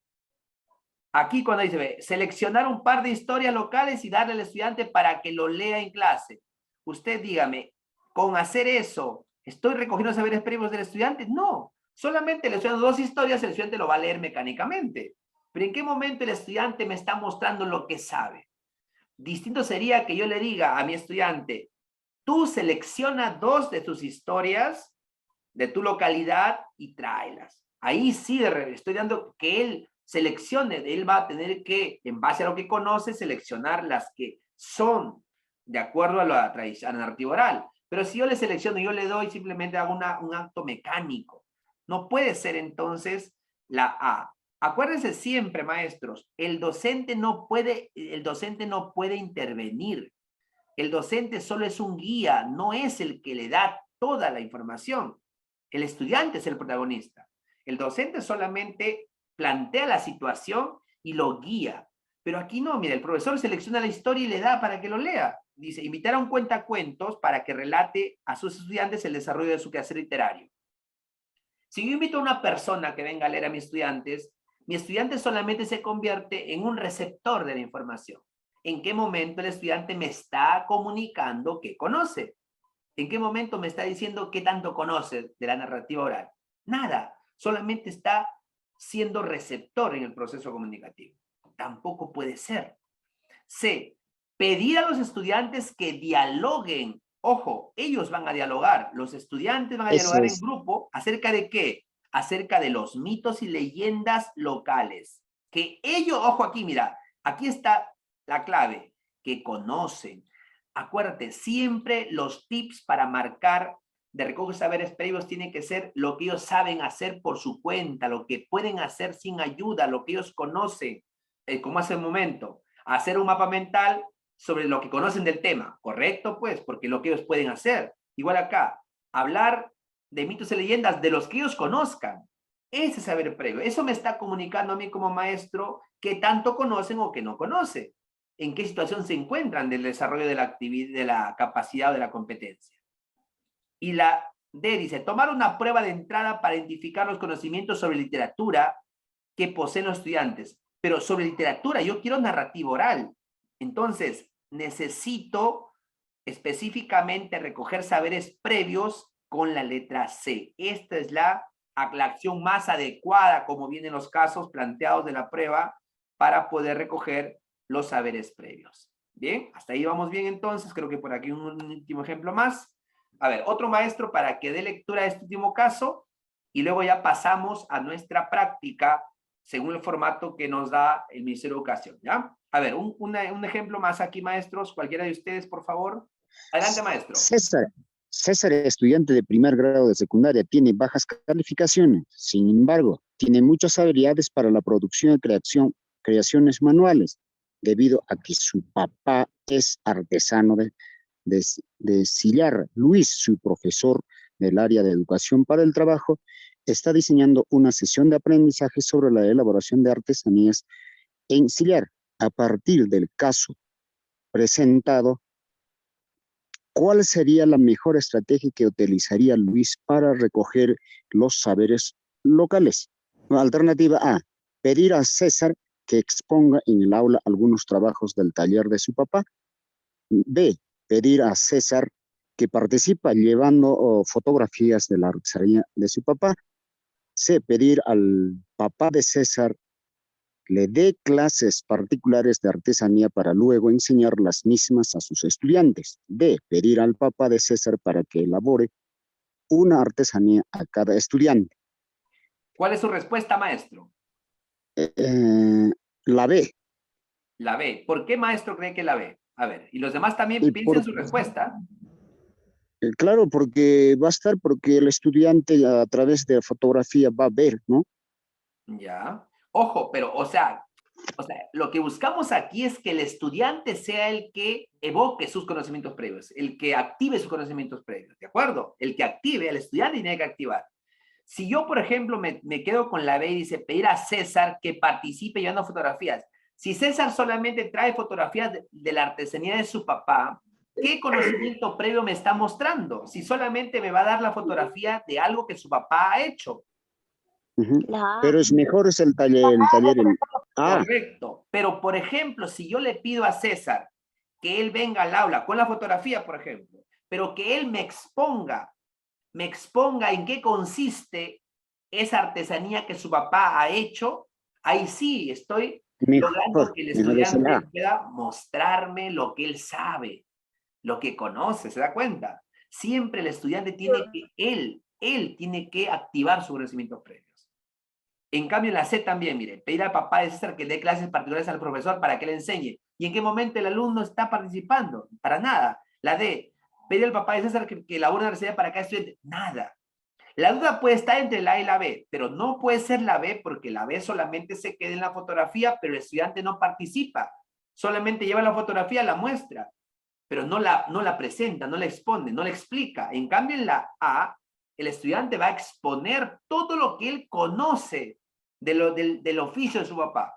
[SPEAKER 1] Aquí cuando dice, ve, seleccionar un par de historias locales y darle al estudiante para que lo lea en clase. Usted dígame, con hacer eso, ¿estoy recogiendo saberes previos del estudiante? No, solamente le estoy dando dos historias, el estudiante lo va a leer mecánicamente. Pero ¿en qué momento el estudiante me está mostrando lo que sabe? Distinto sería que yo le diga a mi estudiante, tú selecciona dos de tus historias de tu localidad y tráelas. Ahí sí estoy dando que él seleccione, él va a tener que, en base a lo que conoce, seleccionar las que son de acuerdo a la tradición, a la narrativa oral. Pero si yo le selecciono, yo le doy, simplemente hago un acto mecánico. No puede ser entonces la A. Acuérdense siempre, maestros, el docente no puede intervenir. El docente solo es un guía, no es el que le da toda la información. El estudiante es el protagonista. El docente solamente plantea la situación y lo guía. Pero aquí no, mira, el profesor selecciona la historia y le da para que lo lea. Dice, invitar a un cuentacuentos para que relate a sus estudiantes el desarrollo de su quehacer literario. Si yo invito a una persona que venga a leer a mis estudiantes, mi estudiante solamente se convierte en un receptor de la información. ¿En qué momento el estudiante me está comunicando que conoce? ¿En qué momento me está diciendo qué tanto conoce de la narrativa oral? Nada, solamente está siendo receptor en el proceso comunicativo. Tampoco puede ser. C, pedir a los estudiantes que dialoguen. Ojo, ellos van a dialogar, los estudiantes van a dialogar en grupo. ¿Acerca de qué? Acerca de los mitos y leyendas locales. Que ellos, ojo aquí, mira, aquí está la clave, que conocen. Acuérdate, siempre los tips para marcar de recoger saberes previos tienen que ser lo que ellos saben hacer por su cuenta, lo que pueden hacer sin ayuda, lo que ellos conocen, como hace un momento, hacer un mapa mental sobre lo que conocen del tema, ¿correcto? Pues, porque lo que ellos pueden hacer. Igual acá, hablar de mitos y leyendas de los que ellos conozcan. Ese saber previo. Eso me está comunicando a mí como maestro qué tanto conocen o qué no conocen. En qué situación se encuentran del desarrollo de la actividad, de la capacidad o de la competencia. Y la D dice, tomar una prueba de entrada para identificar los conocimientos sobre literatura que poseen los estudiantes. Pero sobre literatura, yo quiero narrativa oral. Entonces, necesito específicamente recoger saberes previos con la letra C. Esta es la acción más adecuada, como vienen los casos planteados de la prueba, para poder recoger los saberes previos. Bien, hasta ahí vamos bien entonces. Creo que por aquí un último ejemplo más. A ver, otro maestro para que dé lectura a este último caso y luego ya pasamos a nuestra práctica según el formato que nos da el Ministerio de Educación, ¿ya? A ver, un ejemplo más aquí, maestros. Cualquiera de ustedes, por favor. Adelante, maestro.
[SPEAKER 4] César, estudiante de primer grado de secundaria, tiene bajas calificaciones. Sin embargo, tiene muchas habilidades para la producción y creaciones manuales, debido a que su papá es artesano de sillar. Luis, su profesor del área de educación para el trabajo, está diseñando una sesión de aprendizaje sobre la elaboración de artesanías en sillar. a partir del caso presentado, ¿cuál sería la mejor estrategia que utilizaría Luis para recoger los saberes locales? Alternativa A, pedir a César que exponga en el aula algunos trabajos del taller de su papá. B, pedir a César que participa llevando fotografías de la artesanía de su papá. C, pedir al papá de César le dé clases particulares de artesanía para luego enseñar las mismas a sus estudiantes. D, pedir al papá de César para que elabore una artesanía a cada estudiante.
[SPEAKER 1] ¿Cuál es su respuesta, maestro?
[SPEAKER 4] La B.
[SPEAKER 1] La B. ¿Por qué, maestro, cree que la B? A ver, y los demás también
[SPEAKER 4] Y
[SPEAKER 1] piensen su respuesta.
[SPEAKER 4] Claro, porque va a estar, porque el estudiante a través de la fotografía va a ver, ¿no?
[SPEAKER 1] Ya. Ojo, pero, o sea, lo que buscamos aquí es que el estudiante sea el que evoque sus conocimientos previos, el que active sus conocimientos previos, ¿de acuerdo? El que active, el estudiante tiene que activar. Si yo, por ejemplo, me quedo con la B y dice pedir a César que participe llevando fotografías. Si César solamente trae fotografías de la artesanía de su papá, ¿qué conocimiento previo me está mostrando? Si solamente me va a dar la fotografía de algo que su papá ha hecho.
[SPEAKER 4] Pero es mejor es el taller.
[SPEAKER 1] Correcto. Pero, por ejemplo, si yo le pido a César que él venga al aula con la fotografía, por ejemplo, pero que él me exponga en qué consiste esa artesanía que su papá ha hecho, ahí sí estoy logrando que el estudiante pueda mostrarme lo que él sabe, lo que conoce, ¿se da cuenta? Siempre el estudiante tiene que, él tiene que activar sus conocimientos previos. En cambio, en la C también, mire, pedir al papá de César que dé clases particulares al profesor para que le enseñe. ¿Y en qué momento el alumno está participando? Para nada. La D, pedir al papá de César que elabore una receta para cada estudiante. Nada. La duda puede estar entre la A y la B, pero no puede ser la B porque la B solamente se queda en la fotografía, pero el estudiante no participa. Solamente lleva la fotografía, la muestra, pero no la presenta, no la expone, no la explica. En cambio, en la A, el estudiante va a exponer todo lo que él conoce del oficio de su papá.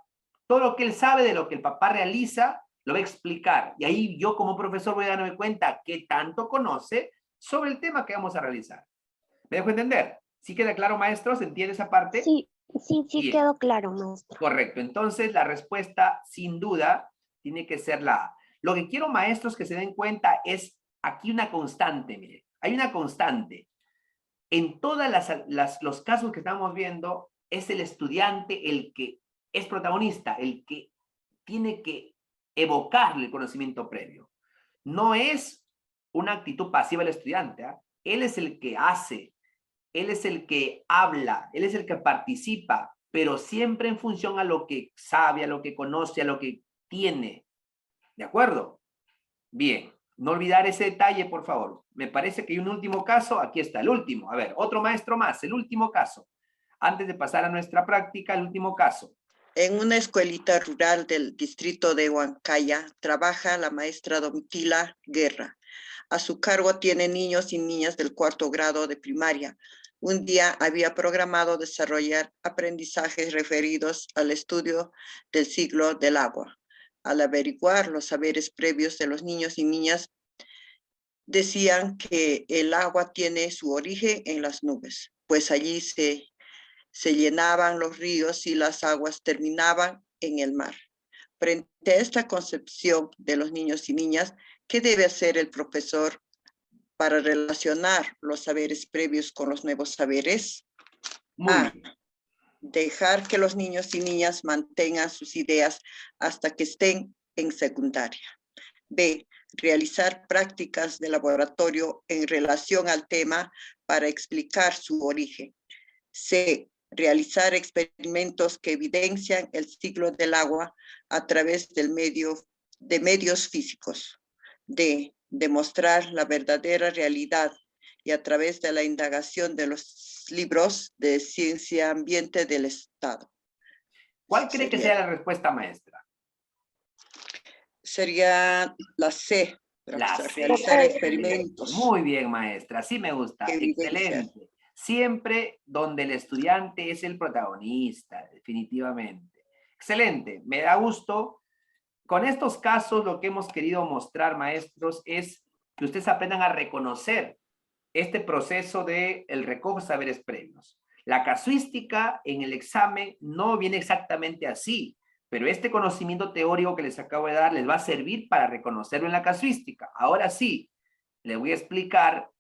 [SPEAKER 1] Todo lo que él sabe de lo que el papá realiza, lo va a explicar. Y ahí yo como profesor voy a darme cuenta qué tanto conoce sobre el tema que vamos a realizar. ¿Me dejo entender? ¿Sí queda claro, maestro? ¿Se entiende esa parte?
[SPEAKER 7] Sí
[SPEAKER 1] Bien.
[SPEAKER 7] quedó claro, maestro.
[SPEAKER 1] Correcto. Entonces, la respuesta, sin duda, tiene que ser la A. Lo que quiero, maestros, que se den cuenta es aquí una constante, mire. Hay una constante. En todos los casos que estamos viendo, es el estudiante el que es protagonista, el que tiene que evocarle el conocimiento previo. No es una actitud pasiva del estudiante, ¿eh? Él es el que hace, él es el que habla, él es el que participa, pero siempre en función a lo que sabe, a lo que conoce, a lo que tiene. ¿De acuerdo? Bien, no olvidar ese detalle, por favor. Me parece que hay un último caso. Aquí está, el último. A ver, otro maestro más, el último caso. Antes de pasar a nuestra práctica, el último caso.
[SPEAKER 8] En una escuelita rural del distrito de Huancaya trabaja la maestra Domitila Guerra. A su cargo tiene niños y niñas del 4º grado de primaria. Un día había programado desarrollar aprendizajes referidos al estudio del ciclo del agua. Al averiguar los saberes previos de los niños y niñas, decían que el agua tiene su origen en las nubes, pues allí se llenaban los ríos y las aguas terminaban en el mar. Frente a esta concepción de los niños y niñas, ¿qué debe hacer el profesor para relacionar los saberes previos con los nuevos saberes?
[SPEAKER 1] Muy bien.
[SPEAKER 8] Dejar que los niños y niñas mantengan sus ideas hasta que estén en secundaria. B, realizar prácticas de laboratorio en relación al tema para explicar su origen. C, realizar experimentos que evidencian el ciclo del agua a través de medios físicos. D, demostrar la verdadera realidad y a través de la indagación de los libros de ciencia ambiente del Estado.
[SPEAKER 1] ¿Cuál cree que sea la respuesta, maestra?
[SPEAKER 8] Sería la C, realizar experimentos.
[SPEAKER 1] Muy bien, maestra, así me gusta. Excelente. Siempre donde el estudiante es el protagonista, definitivamente. Excelente, me da gusto Con estos casos lo que hemos querido mostrar, maestros, es que ustedes aprendan a reconocer este proceso de el recojo de saberes previos. La casuística en el examen no viene exactamente así, pero este conocimiento teórico que les acabo de dar les va a servir para reconocerlo en la casuística. Ahora sí, les voy a explicar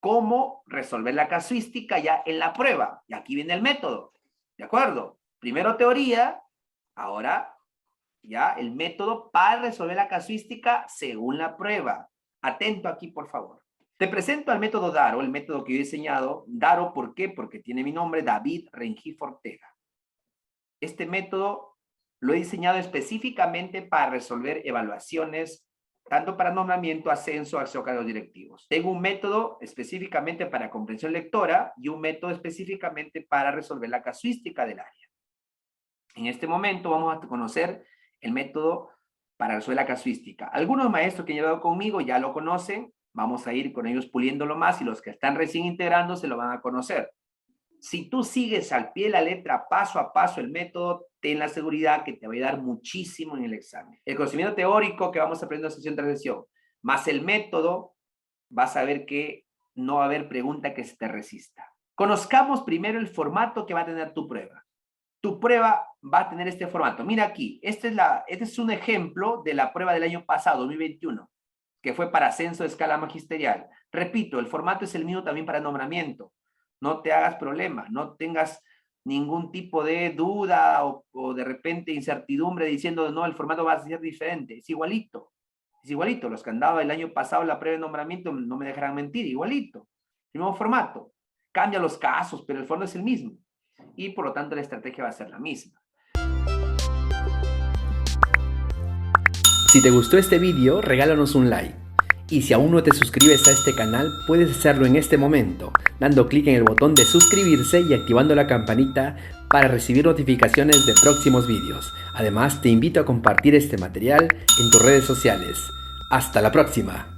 [SPEAKER 1] cómo resolver la casuística ya en la prueba. Y aquí viene el método, ¿de acuerdo? Primero teoría, ahora ya el método para resolver la casuística según la prueba. Atento aquí, por favor. Te presento al método Daro, el método que yo he diseñado. Daro, ¿por qué? Porque tiene mi nombre, David Rengifo Ortega. Este método lo he diseñado específicamente para resolver evaluaciones, tanto para nombramiento, ascenso, acceso a cargos directivos. Tengo un método específicamente para comprensión lectora y un método específicamente para resolver la casuística del área. En este momento vamos a conocer el método para resolver la casuística. Algunos maestros que han llevado conmigo ya lo conocen. Vamos a ir con ellos puliéndolo más y los que están recién integrando se lo van a conocer. Si tú sigues al pie de la letra, paso a paso el método, ten la seguridad que te va a ayudar muchísimo en el examen. El conocimiento teórico que vamos a aprender en sesión tras sesión, más el método, vas a ver que no va a haber pregunta que se te resista. Conozcamos primero el formato que va a tener tu prueba. Tu prueba va a tener este formato. Mira aquí, este es un ejemplo de la prueba del año pasado, 2021. Que fue para ascenso de escala magisterial. Repito, el formato es el mismo también para nombramiento. No te hagas problema, no tengas ningún tipo de duda o de repente incertidumbre diciendo, no, el formato va a ser diferente. Es igualito. Es igualito. Los que han dado el año pasado la prueba de nombramiento no me dejarán mentir. Igualito. El mismo formato. Cambia los casos, pero el fondo es el mismo. Y por lo tanto la estrategia va a ser la misma.
[SPEAKER 7] Si te gustó este vídeo, regálanos un like. Y si aún no te suscribes a este canal, puedes hacerlo en este momento, dando clic en el botón de suscribirse y activando la campanita para recibir notificaciones de próximos vídeos. Además, te invito a compartir este material en tus redes sociales. ¡Hasta la próxima!